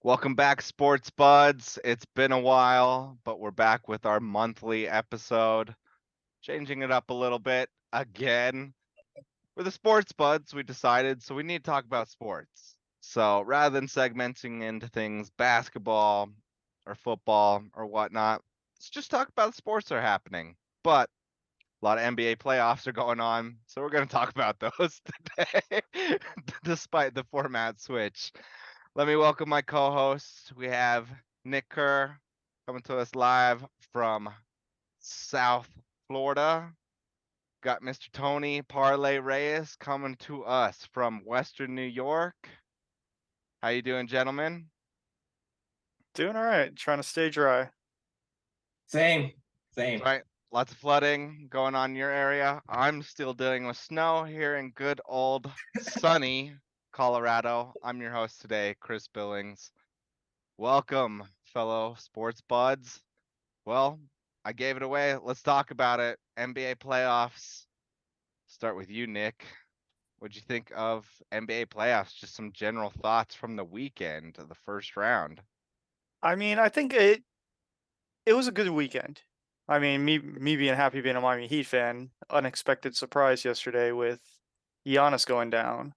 Welcome back, SportsBudz. It's been a while, but we're back with our monthly episode, changing it up a little bit again. For the SportsBudz, we decided we need to talk about sports. So rather than segmenting into things basketball or football or whatnot, let's just talk about sports that are happening. But a lot of NBA playoffs are going on, so we're going to talk about those today, despite the format switch. Let me welcome my co-hosts. We have Nick Kerr coming to us live from South Florida. Got Mr. Tony Parlay Reyes coming to us from Western New York. How you doing, gentlemen? Doing all right. Trying to stay dry. Same. Right. Lots of flooding going on in your area. I'm still dealing with snow here in good old sunny Colorado. I'm your host today, Chris Billings. Welcome, fellow sports buds. Well, I gave it away. Let's talk about it. NBA playoffs. Start with you, Nick. What'd you think of NBA playoffs? Just some general thoughts from the weekend of the first round. I think it was a good weekend. Me being happy being a Miami Heat fan, unexpected surprise yesterday with Giannis going down.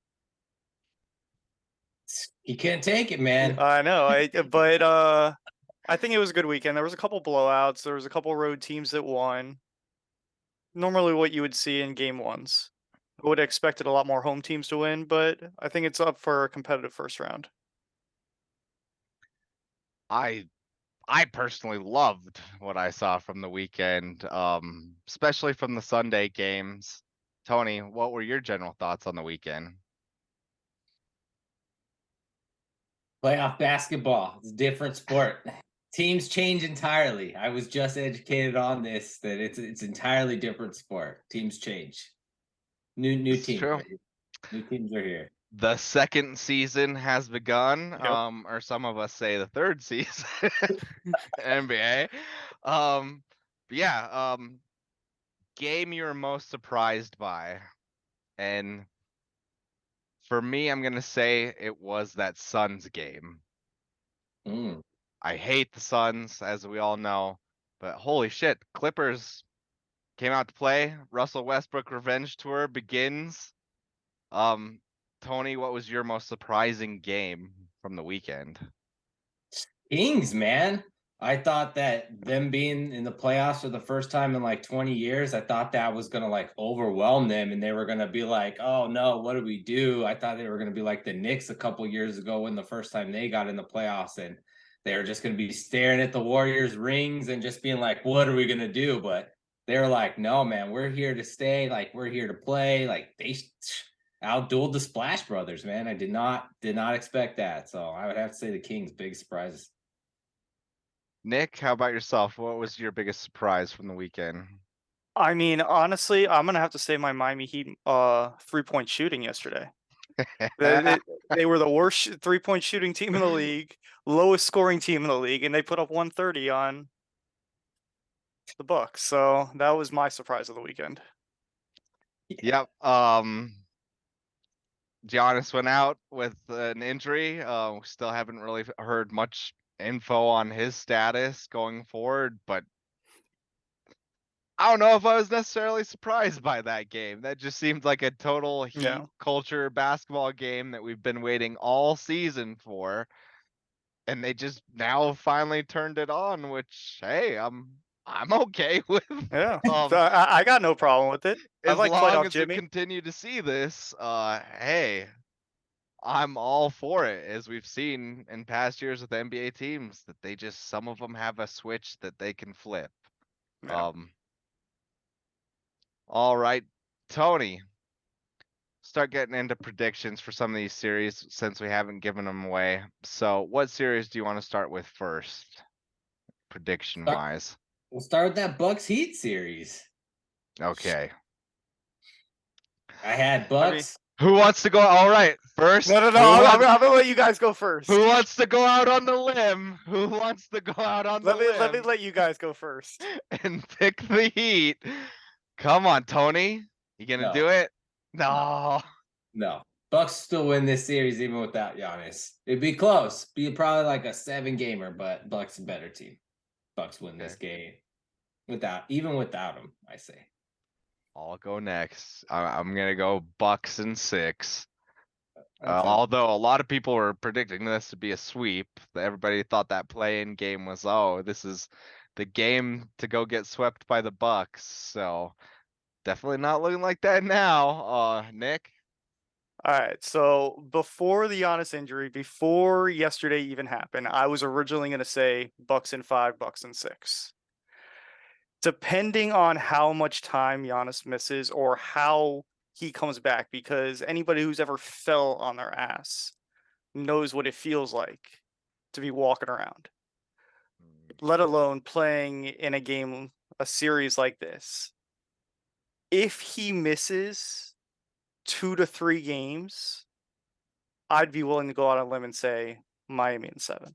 He can't take it, man. I know, but I think it was a good weekend. There was a couple blowouts. There was a couple road teams that won. Normally, what you would see in game ones. I would have expected a lot more home teams to win, but I think it's up for a competitive first round. I personally loved what I saw from the weekend, especially from the Sunday games. Tony, what were your general thoughts on the weekend? Playoff basketball. It's a different sport. Teams change entirely. I was just educated on this, that it's entirely different sport. Teams change. New It's teams. true. New teams are here. The second season has begun, Yep. or some of us say the third season, NBA. Game you were most surprised by, and for me, I'm gonna say it was that Suns game. Mm. I hate the Suns, as we all know, but holy shit, Clippers came out to play. Russell Westbrook revenge tour begins. Tony, what was your most surprising game from the weekend? Kings, man. I thought that them being in the playoffs for the first time in like 20 years, I thought that was going to like overwhelm them and they were going to be like, oh no, what do we do? I thought they were going to be like the Knicks a couple years ago when the first time they got in the playoffs and they were just going to be staring at the Warriors rings and just being like, what are we going to do? But they were like, no, man, we're here to stay. Like, we're here to play. Like, they outdueled the Splash Brothers, man. I did not expect that. So I would have to say the Kings, big surprises. Nick, how about yourself? What was your biggest surprise from the weekend? Honestly, I'm gonna have to say my Miami Heat 3-point shooting yesterday. They were the worst 3-point shooting team in the league, lowest scoring team in the league, and they put up 130 on the Bucks. So that was my surprise of the weekend. Yep. Giannis went out with an injury. We still haven't really heard much info on his status going forward, but I don't know if I was necessarily surprised by that game. That just seemed like a total Heat culture basketball game that we've been waiting all season for. And they just now finally turned it on, which, hey, I'm okay with. Yeah, I got no problem with it. I As like long as Jimmy. we continue to see this, hey, I'm all for it. As we've seen in past years with NBA teams, that they just, some of them have a switch that they can flip. Yeah. All right, Tony, start getting into predictions for some of these series since we haven't given them away. So what series do you want to start with first, prediction wise? We'll start with that Bucks Heat series. Okay. I had Bucks. Who wants to go? All right, first. No. I'm gonna let you guys go first. Who wants to go out on the limb? Who wants to go out on the limb? Let me let you guys go first and pick the Heat. Come on, Tony. You gonna do it? No. Bucks still win this series even without Giannis. It'd be close. Be probably like a 7-gamer, but Bucks a better team. Bucks win this game even without him, I say. I'll go next. I'm gonna go Bucks in 6. Okay. Although a lot of people were predicting this to be a sweep, everybody thought that play-in game was, this is the game to go get swept by the Bucks. So definitely not looking like that now. Nick? All right. So before the Giannis injury, before yesterday even happened, I was originally going to say Bucks in 5, Bucks in 6. Depending on how much time Giannis misses or how he comes back, because anybody who's ever fell on their ass knows what it feels like to be walking around, let alone playing in a series like this. If he misses 2 to 3 games, I'd be willing to go out on a limb and say Miami in 7.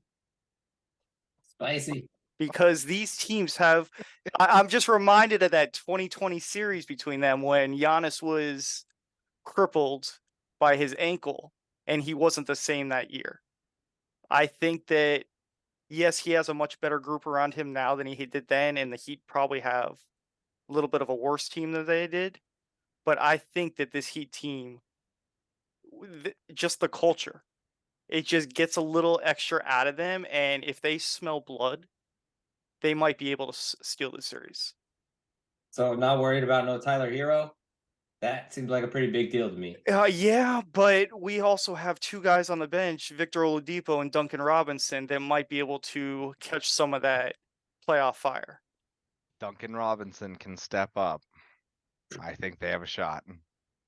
Spicy. Because these teams have, I'm just reminded of that 2020 series between them when Giannis was crippled by his ankle and he wasn't the same that year. I think that, yes, he has a much better group around him now than he did then, and the Heat probably have a little bit of a worse team than they did. But I think that this Heat team, just the culture, it just gets a little extra out of them. And if they smell blood, they might be able to steal the series. So not worried about no Tyler Hero? That seems like a pretty big deal to me. Yeah, but we also have 2 guys on the bench, Victor Oladipo and Duncan Robinson, that might be able to catch some of that playoff fire. Duncan Robinson can step up. I think they have a shot.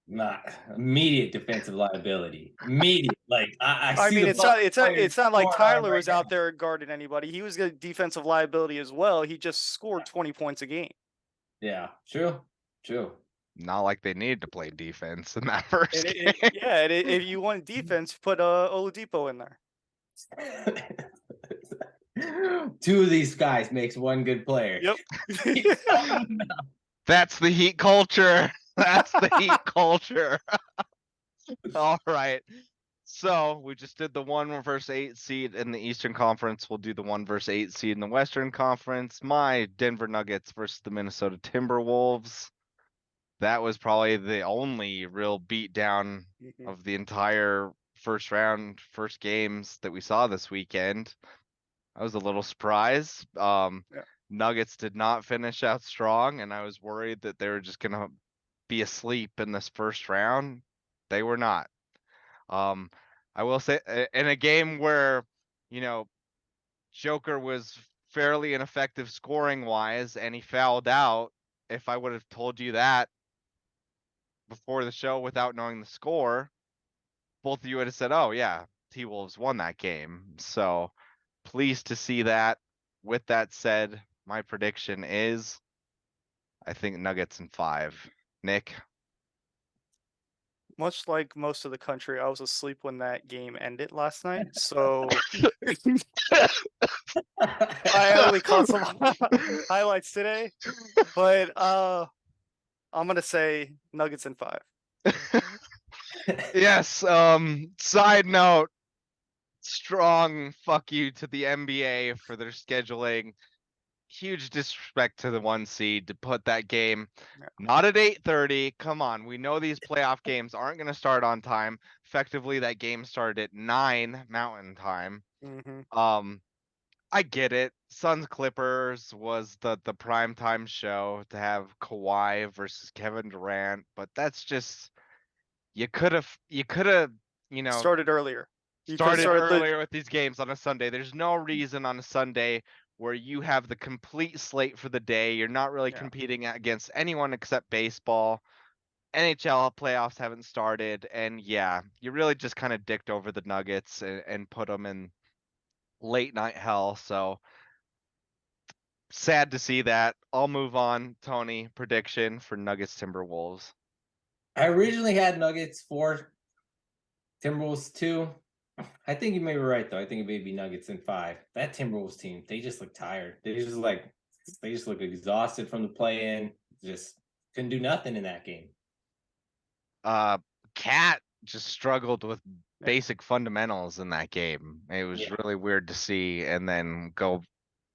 Not immediate defensive liability. Immediate. Like I see mean, the it's not like scoring Tyler right was out there guarding anybody. He was a defensive liability as well. He just scored 20 points a game. Yeah, true. Not like they needed to play defense in that first game. If you want defense, put Oladipo in there. 2 of these guys makes 1 good player. Yep. That's the Heat culture. That's the Heat culture. All right. So we just did the 1 versus 8 seed in the Eastern Conference. We'll do the 1 versus 8 seed in the Western Conference. My Denver Nuggets versus the Minnesota Timberwolves. That was probably the only real beatdown of the entire first games that we saw this weekend. I was a little surprised. Nuggets did not finish out strong, and I was worried that they were just gonna be asleep in this first round. They were not. I will say, in a game where, Joker was fairly ineffective scoring wise and he fouled out, if I would have told you that before the show without knowing the score, both of you would have said, oh yeah, T-Wolves won that game. So pleased to see that. With that said, my prediction is, I think Nuggets in 5. Nick? Much like most of the country, I was asleep when that game ended last night. So I only caught some highlights today. But I'm gonna say Nuggets in 5. Yes. Side note, strong fuck you to the NBA for their scheduling. Huge disrespect to the 1 seed to put that game not at 8:30. Come on, we know these playoff games aren't going to start on time. Effectively, that game started at 9 Mountain Time. I get it. Suns Clippers was the prime time show to have Kawhi versus Kevin Durant, but that's just, you could have Started earlier. started earlier with these games on a Sunday. There's no reason on a Sunday where you have the complete slate for the day. You're not really competing against anyone except baseball. NHL playoffs haven't started, and you really just kind of dicked over the Nuggets and put them in late night hell. So sad to see that. I'll move on. Tony, prediction for Nuggets Timberwolves. I originally had Nuggets 4, Timberwolves 2. I think you may be right though. I think it may be Nuggets in 5. That Timberwolves team, they just look tired. They just look exhausted from the play-in. Just couldn't do nothing in that game. Cat just struggled with Yeah. basic fundamentals in that game. It was Yeah. really weird to see. And then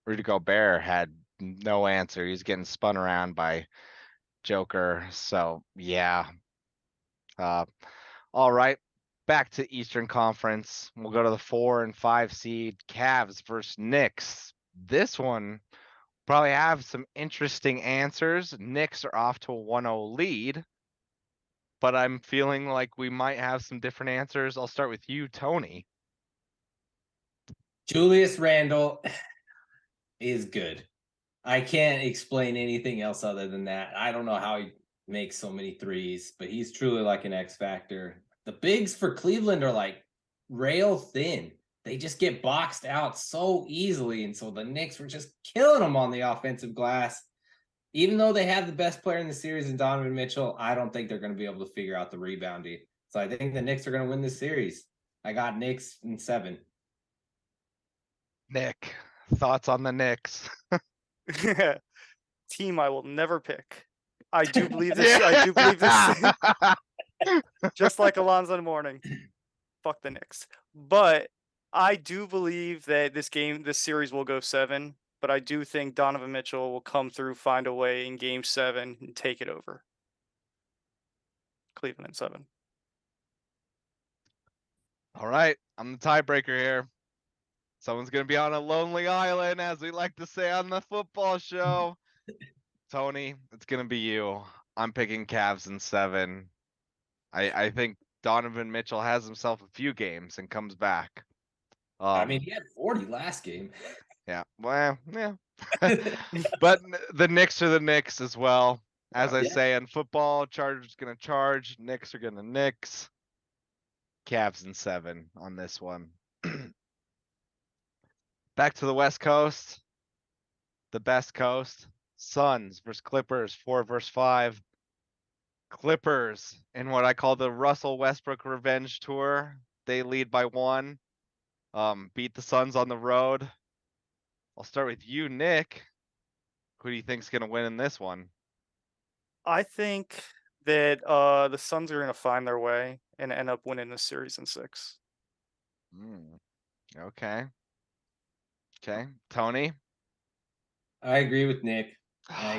Rudy Gobert had no answer. He's getting spun around by Joker. So yeah. All right. Back to Eastern Conference. We'll go to the 4 and 5 seed Cavs versus Knicks. This one probably have some interesting answers. Knicks are off to a 1-0 lead, but I'm feeling like we might have some different answers. I'll start with you, Tony. Julius Randle is good. I can't explain anything else other than that. I don't know how he makes so many threes, but he's truly like an X factor. The bigs for Cleveland are like rail thin. They just get boxed out so easily. And so the Knicks were just killing them on the offensive glass. Even though they have the best player in the series in Donovan Mitchell, I don't think they're going to be able to figure out the rebounding. So I think the Knicks are going to win this series. I got Knicks in 7. Nick, thoughts on the Knicks? Team I will never pick. I do believe this. I do believe this. Just like Alonzo in the morning. Fuck the Knicks. But I do believe that this series will go 7. But I do think Donovan Mitchell will come through, find a way in Game 7, and take it over. Cleveland in 7. All right, I'm the tiebreaker here. Someone's gonna be on a lonely island, as we like to say on the football show. Tony, it's gonna be you. I'm picking Cavs in 7. I think Donovan Mitchell has himself a few games and comes back. I mean, he had 40 last game. Yeah, well, yeah. But the Knicks are the Knicks as well. As I say in football, Chargers gonna charge, Knicks are gonna Knicks. Cavs in 7 on this one. Back to the West Coast, the best coast. Suns versus Clippers, 4 versus 5. Clippers in what I call the Russell Westbrook revenge tour. They lead by 1. Beat the Suns on the road. I'll start with you, Nick. Who do you think's gonna win in this one? I think that the Suns are going to find their way and end up winning this series in 6. Okay. Okay, Tony. I agree with Nick.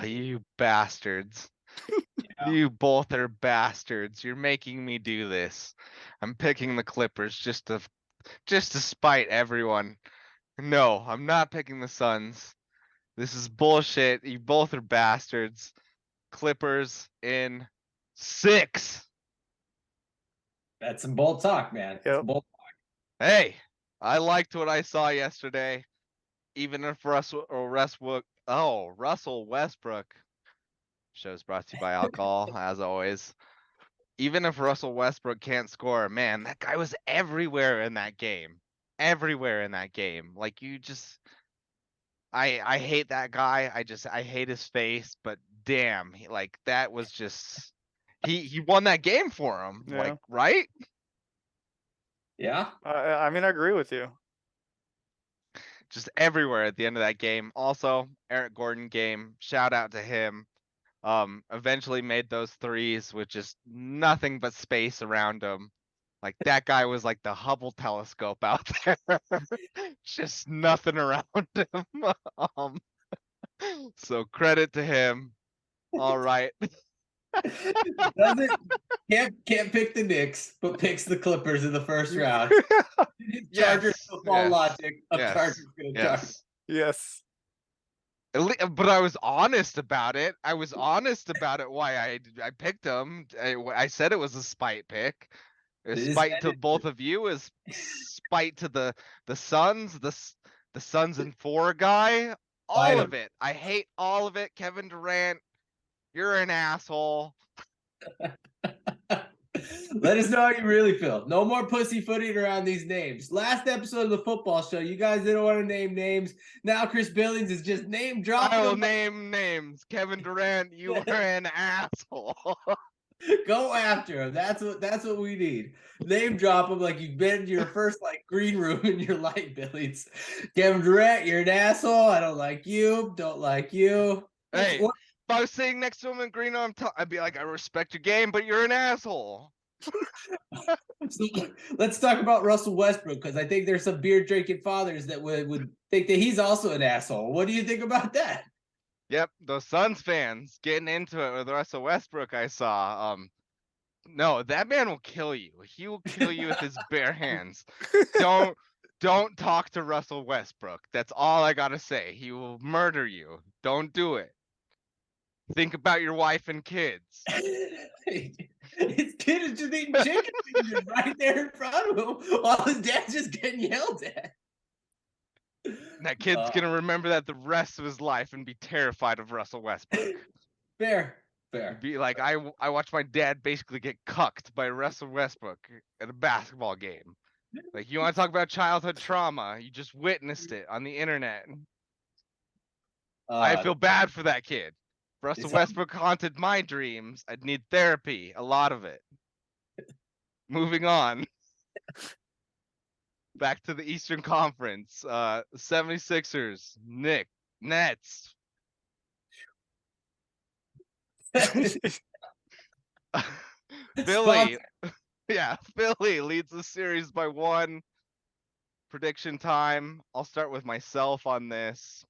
You bastards. Yeah. You both are bastards. You're making me do this. I'm picking the Clippers just to spite everyone. No, I'm not picking the Suns. This is bullshit. You both are bastards. Clippers in 6. That's some bold talk, man. Yep. Bold. Hey, I liked what I saw yesterday. Even if Russell Westbrook. Show's brought to you by alcohol, as always. Even if Russell Westbrook can't score, man, that guy was everywhere in that game. Everywhere in that game. Like I hate that guy. I hate his face, but damn, that was just he won that game for him. Yeah. Like, right? Yeah. I mean, I agree with you. Just everywhere at the end of that game. Also, Eric Gordon game. Shout out to him. Eventually made those threes with just nothing but space around him. Like that guy was like the Hubble telescope out there. Just nothing around him. So credit to him. All right. Can't pick the Knicks, but picks the Clippers in the first round. Chargers football logic of Chargers gonna charge. Yes. But I was honest about it. I was honest about it. Why I picked them. I said it was a spite pick. Spite to both of you is spite to the Suns, the Suns in 4 guy. All of it. I hate all of it. Kevin Durant, you're an asshole. Let us know how you really feel. No more pussyfooting around these names. Last episode of the football show, you guys didn't want to name names. Now Chris Billings is just name dropping. I will name names. Kevin Durant, you are an asshole. Go after him. That's what we need. Name drop him like you've been to your first green room in your life, Billings. Kevin Durant, you're an asshole. I don't like you. Don't like you. Hey. If I was sitting next to him in green room, I'd be like, I respect your game, but you're an asshole. So, let's talk about Russell Westbrook, because I think there's some beer drinking fathers that would think that he's also an asshole. What do you think about that? Yep, those Suns fans getting into it with Russell Westbrook. I saw. No, that man will kill you. He will kill you with his bare hands. Don't talk to Russell Westbrook. That's all I gotta say. He will murder you. Don't do it. Think about your wife and kids. His kid is just eating chicken fingers right there in front of him while his dad's just getting yelled at. That kid's gonna remember that the rest of his life and be terrified of Russell Westbrook. Fair. Be like, I watched my dad basically get cucked by Russell Westbrook at a basketball game. Like, you want to talk about childhood trauma? You just witnessed it on the internet. I feel bad for that kid. If Russell Westbrook haunted my dreams, I'd need therapy, a lot of it. Moving on. Back to the Eastern Conference. 76ers, Nick, Nets. Philly. Yeah, Philly leads the series by 1. Prediction time. I'll start with myself on this.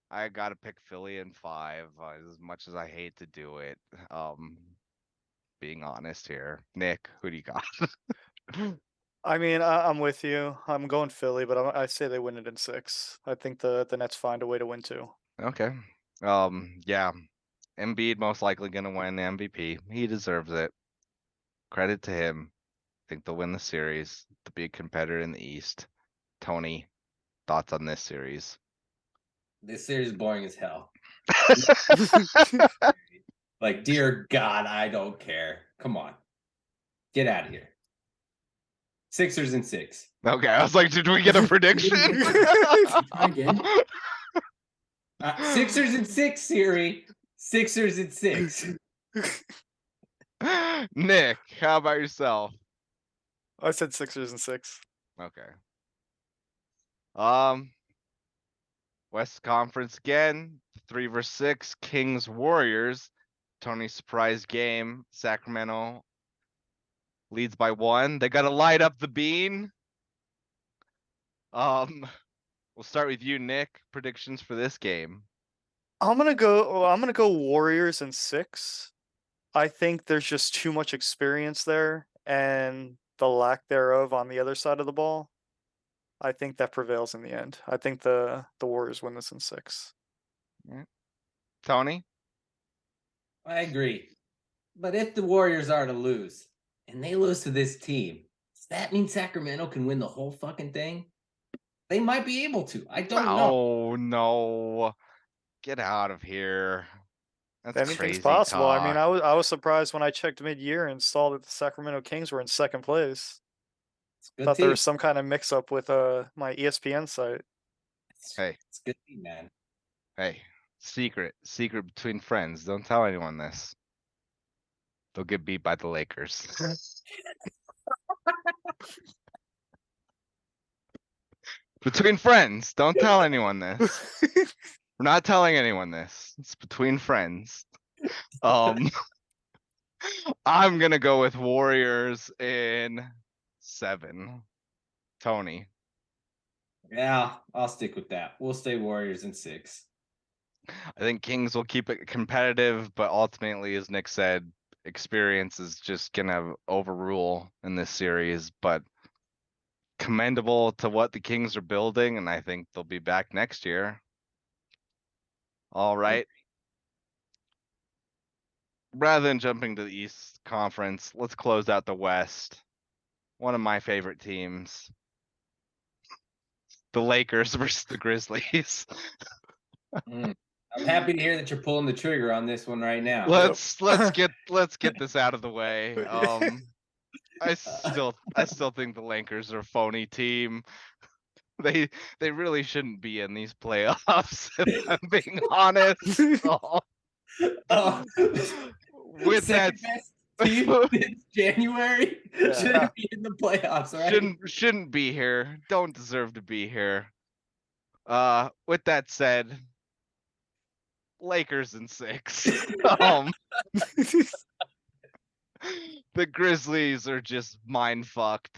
I gotta pick Philly in 5, as much as I hate to do it. Being honest here. Nick, who do you got? I mean, I'm with you. I'm going Philly, but I say they win it in 6. I think the Nets find a way to win too. Okay. Yeah. Embiid most likely gonna win the MVP. He deserves it. Credit to him. I think they'll win the series. To be a competitor in the East. Tony, thoughts on this series? This series is boring as hell. Like, dear God, I don't care. Come on. Get out of here. Sixers in 6. Okay, I was like, did we get a prediction? Again. Sixers in 6, Siri. Sixers in 6. Nick, how about yourself? I said Sixers in 6. Okay. West Conference again. 3 versus 6. Kings Warriors. Tony's surprise game. Sacramento leads by 1. They gotta light up the bean. We'll start with you, Nick. Predictions for this game. I'm gonna go Warriors in 6. I think there's just too much experience there, and the lack thereof on the other side of the ball. I think that prevails in the end. I think the Warriors win this in 6. Tony? I agree. But if the Warriors are to lose, and they lose to this team, does that mean Sacramento can win the whole fucking thing? They might be able to. I don't know. Oh, no. Get out of here. That's Anything's crazy possible. talk. I mean, I was surprised when I checked mid-year and saw that the Sacramento Kings were in 2nd place. It's a good Thought team. there was some kind of mix-up with my ESPN site. Hey. It's a good team, man. Hey, secret between friends. Don't tell anyone this. They'll get beat by the Lakers. Between friends, don't tell anyone this. We're not telling anyone this. It's between friends. I'm gonna go with Warriors in 7. Tony. Yeah, I'll stick with that. We'll stay Warriors in 6. I think Kings will keep it competitive, but ultimately, as Nick said, experience is just gonna overrule in this series. But commendable to what the Kings are building, and I think they'll be back next year. All right. Rather than jumping to the East Conference, let's close out the West. One of my favorite teams. The Lakers versus the Grizzlies. I'm happy to hear that you're pulling the trigger on this one right now. Let's get this out of the way. I still think the Lakers are a phony team. They really shouldn't be in these playoffs, if I'm being honest. With that, best team since January shouldn't be in the playoffs, right? Shouldn't be here. Don't deserve to be here. With that said, Lakers in 6. The Grizzlies are just mind fucked.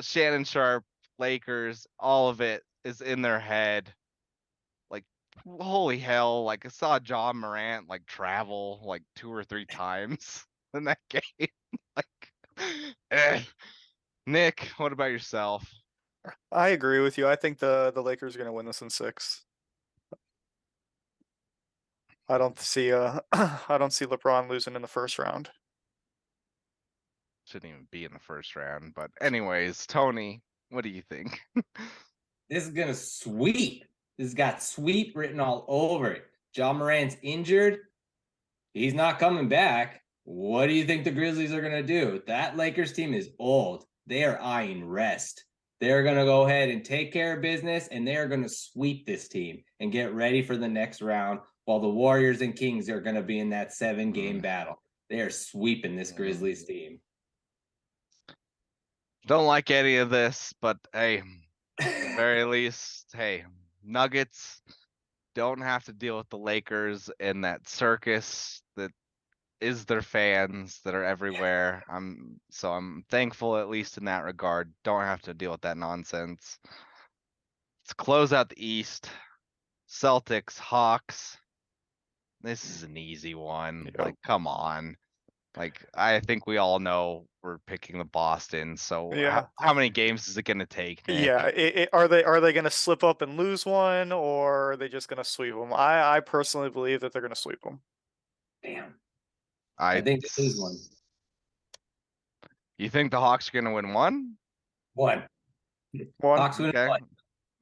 Shannon Sharp, Lakers, all of it is in their head. Like, holy hell! Like I saw Ja Morant like travel like 2 or 3 times in that game. Like, Nick, what about yourself? I agree with you. I think the Lakers are going to win this in 6. I don't see I don't see LeBron losing in the first round. Shouldn't even be in the first round. But anyways, Tony, what do you think? This is gonna sweep. This has got sweep written all over it. Ja Morant's injured. He's not coming back. What do you think the Grizzlies are gonna do? That Lakers team is old. They are eyeing rest. They're gonna go ahead and take care of business, and they are gonna sweep this team and get ready for the next round. While the Warriors and Kings are gonna be in that 7-game battle. They are sweeping this Grizzlies team. Don't like any of this, but hey, at the very least, hey, Nuggets don't have to deal with the Lakers and that circus that is their fans that are everywhere. I'm thankful, at least in that regard. Don't have to deal with that nonsense. Let's close out the East. Celtics, Hawks. This is an easy one. Yep. Like, come on. Like, I think we all know we're picking the Boston. So Yeah. how many games is it going to take, Nick? Yeah, are they going to slip up and lose one, or are they just going to sweep them? I personally believe that they're going to sweep them. Damn. I think they lose one. You think the Hawks are going to win one? One. One. Hawks win Okay. one.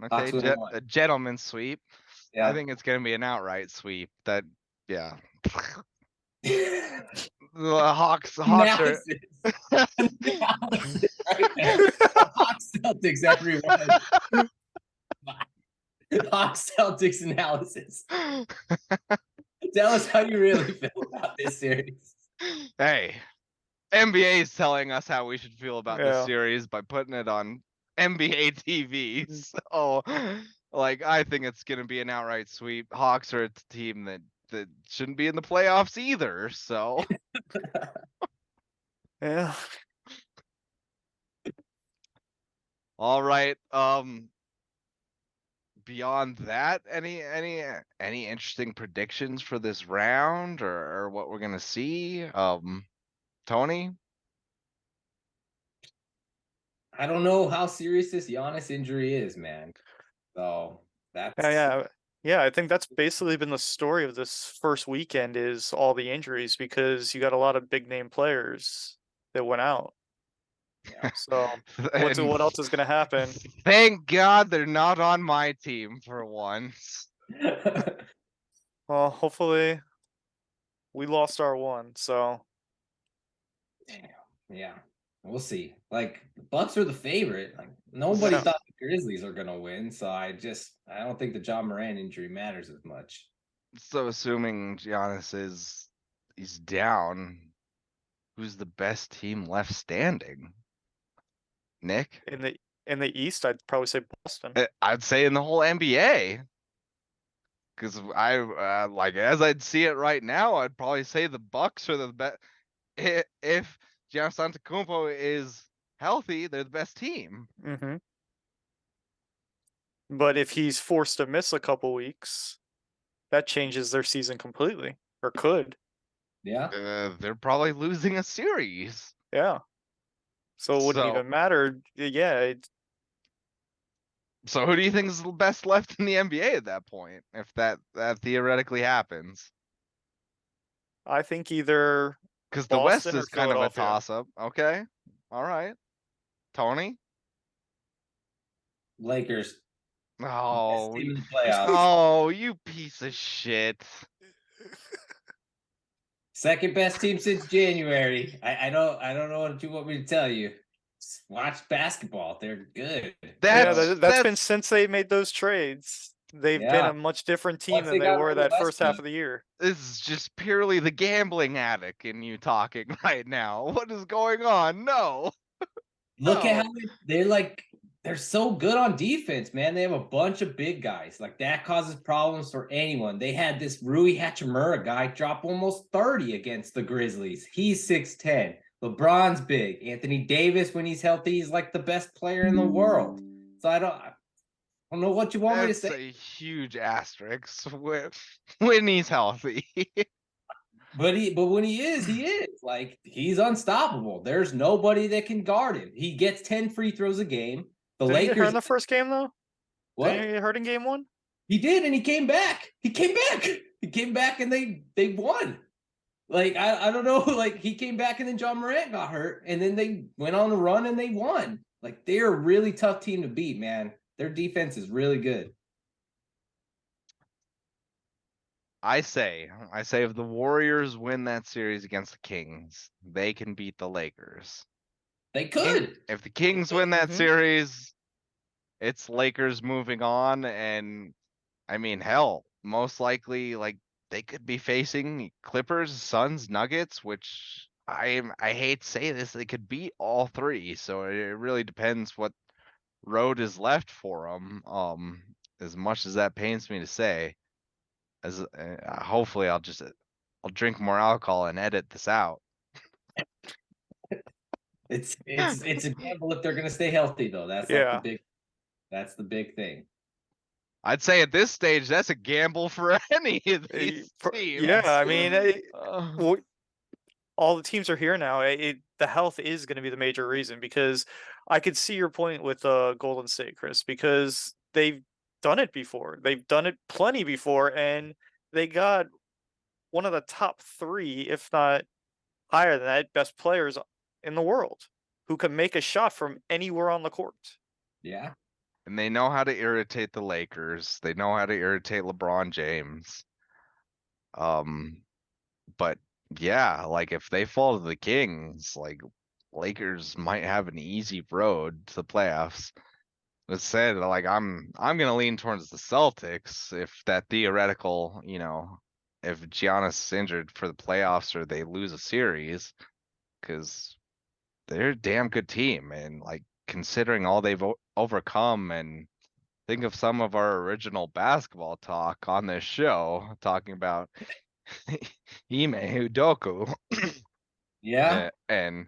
Okay, Hawks win one. a gentleman's sweep. Yeah. I think it's going to be an outright sweep. That, yeah. The Hawks are. Analysis. Analysis right there. Hawks Celtics, everyone. Hawks Celtics analysis. Tell us how you really feel about this series. Hey, NBA is telling us how we should feel about this Yeah. series by putting it on NBA TV. So, like, I think it's going to be an outright sweep. Hawks are a team that shouldn't be in the playoffs either. So, Yeah. all right. Beyond that, any interesting predictions for this round or what we're gonna see? Tony? I don't know how serious this Giannis injury is, man. So that's Yeah, I think that's basically been the story of this first weekend is all the injuries, because you got a lot of big name players that went out. Yeah. So And what else is going to happen? Thank God they're not on my team for once. Well, hopefully we lost our one. So yeah. We'll see. Like, the Bucks are the favorite. Like, nobody Yeah. thought the Grizzlies are gonna win, so I don't think the Ja Morant injury matters as much. So assuming Giannis he's down, who's the best team left standing? Nick? in the East, I'd probably say Boston. I'd say in the whole NBA. Because I like, as I'd see it right now, I'd probably say the Bucks are the best. If Giannis Antetokounmpo is healthy, they're the best team. Mm-hmm. But if he's forced to miss a couple weeks, that changes their season completely, or could. Yeah. They're probably losing a series. Yeah. So it wouldn't even matter. Yeah. So who do you think is the best left in the NBA at that point, if that theoretically happens? I think either Because the West Boston or is kind of a Philadelphia. toss-up. Okay, all right. Tony? Lakers. Oh, Best team in the playoffs. oh, you piece of shit. Second best team since January. I don't know what you want me to tell you. Just watch basketball. They're good. That's been since they made those trades. They've been a much different team Once than they they got were rid of that first half Westbrook. of the year. This is just purely the gambling addict in you talking right now. What is going on? No. Look at how they're like they're so good on defense, man. They have a bunch of big guys. Like that causes problems for anyone. They had this Rui Hachimura guy drop almost 30 against the Grizzlies. He's 6'10". LeBron's big. Anthony Davis, when he's healthy, he's like the best player in the world. So I don't know what you want me to That's say. a huge asterisk when he's healthy. But when he is. Like he's unstoppable. There's nobody that can guard him. He gets 10 free throws a game. The Did he get hurt Lakers in the first game though? what? Didn't he get hurt in game 1? He did, and he came back. He came back and they won. Like I don't know, like he came back and then Ja Morant got hurt, and then they went on a run and they won. Like they're a really tough team to beat, man. Their defense is really good. I say if the Warriors win that series against the Kings, they can beat the Lakers. They could. If the Kings win that Mhm. series, it's Lakers moving on, and I mean, hell, most likely, like they could be facing Clippers, Suns, Nuggets, which I hate to say this, they could beat all three. So it really depends what road is left for them. As much as that pains me to say, as hopefully I'll drink more alcohol and edit this out. It's a gamble if they're gonna stay healthy though. That's Yeah. like that's the big thing. I'd say at this stage, that's a gamble for any of these teams. Yeah, I mean, Uh, well, all the teams are here now. The health is going to be the major reason because I could see your point with Golden State, Chris, because they've done it before. They've done it plenty before, and they got one of the top 3, if not higher than that, best players in the world who can make a shot from anywhere on the court. Yeah. and they know how to irritate the Lakers. They know how to irritate LeBron James. But yeah, like if they fall to the Kings, like Lakers might have an easy road to the playoffs. That said, like I'm gonna lean towards the Celtics if that theoretical, if Giannis is injured for the playoffs or they lose a series, because they're a damn good team, and like considering all they've overcome, and think of some of our original basketball talk on this show, talking about Ime Udoka, Yeah. and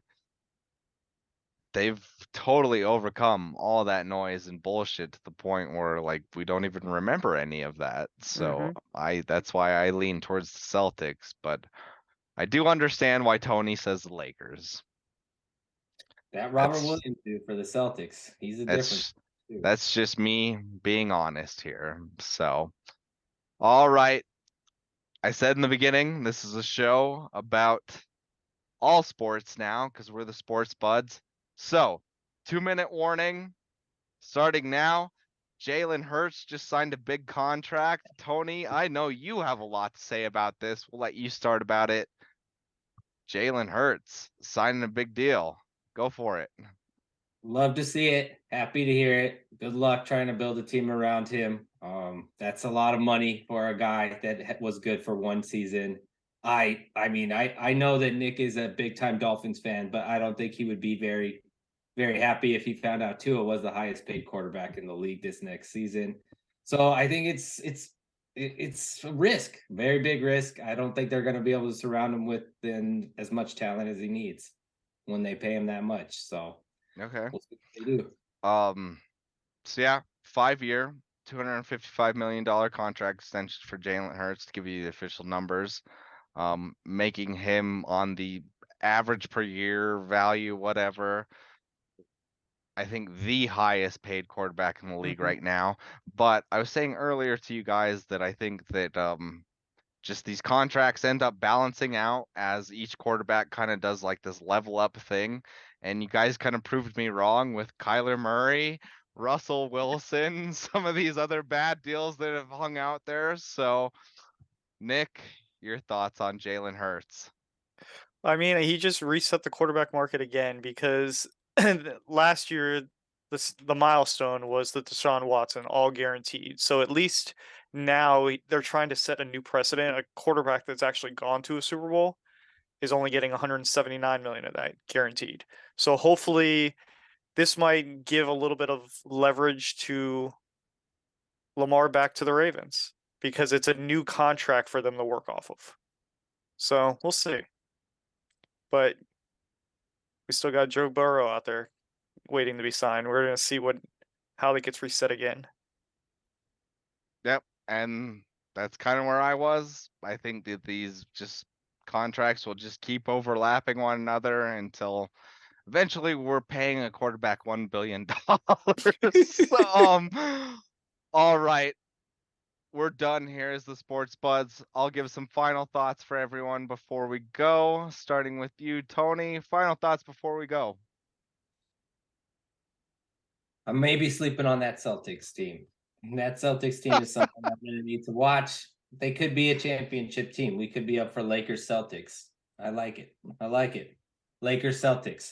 they've totally overcome all that noise and bullshit to the point where like we don't even remember any of that. So that's why I lean towards the Celtics, but I do understand why Tony says the Lakers. That Robert That's- Williams dude for the Celtics. He's a difference. That's just me being honest here. So, all right. I said in the beginning, this is a show about all sports now because we're the Sports Buds. So, 2-minute warning starting now. Jalen Hurts just signed a big contract. Tony, I know you have a lot to say about this. We'll let you start about it. Jalen Hurts signing a big deal. Go for it. Love to see it. Happy to hear it. Good luck trying to build a team around him. That's a lot of money for a guy that was good for one season. I mean, I know that Nick is a big time Dolphins fan, but I don't think he would be very, very happy if he found out Tua was the highest paid quarterback in the league this next season. So I think it's a risk, very big risk. I don't think they're going to be able to surround him with as much talent as he needs when they pay him that much. So. Okay. We'll see what they do. So yeah, 5-year, $255 million contract extension for Jalen Hurts to give you the official numbers. Making him on the average per year value, whatever. I think the highest paid quarterback in the league right now. But I was saying earlier to you guys that I think that just these contracts end up balancing out as each quarterback kind of does like this level up thing. And you guys kind of proved me wrong with Kyler Murray, Russell Wilson, some of these other bad deals that have hung out there. So, Nick, your thoughts on Jalen Hurts? I mean, he just reset the quarterback market again because last year the milestone was the Deshaun Watson all guaranteed. So at least now they're trying to set a new precedent. A quarterback that's actually gone to a Super Bowl is only getting 179 million of that guaranteed. So hopefully this might give a little bit of leverage to Lamar back to the Ravens because it's a new contract for them to work off of. So we'll see. But we still got Joe Burrow out there waiting to be signed. We're gonna see how that gets reset again. Yep, and that's kind of where I was. I think that these just contracts will just keep overlapping one another until eventually we're paying a quarterback $1 billion. All right. We're done. Here's the Sports Buds. I'll give some final thoughts for everyone before we go, starting with you, Tony. Final thoughts before we go. I'm maybe sleeping on that Celtics team. And that Celtics team is something I'm going to need to watch. They could be a championship team. We could be up for Lakers Celtics. I like it. I like it. Lakers Celtics.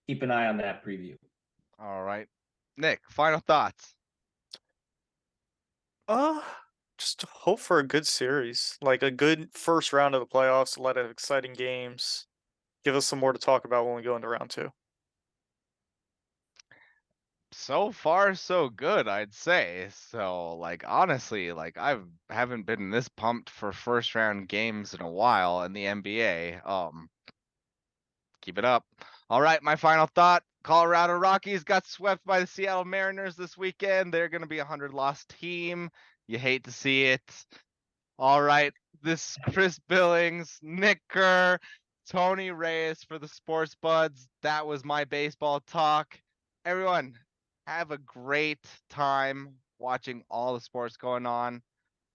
Keep an eye on that preview. All right. Nick, final thoughts. Just hope for a good series, like a good first round of the playoffs, a lot of exciting games. Give us some more to talk about when we go into round 2. So far, so good, I'd say. So, like, honestly, like, haven't been this pumped for first round games in a while in the NBA. Keep it up. All right, my final thought. Colorado Rockies got swept by the Seattle Mariners this weekend. They're going to be a 100-loss team. You hate to see it. All right, this is Chris Billings, Nick Kerr, Tony Reyes for the Sports Buds. That was my baseball talk. Everyone, have a great time watching all the sports going on.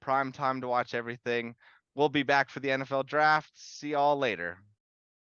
Prime time to watch everything. We'll be back for the NFL draft. See y'all later.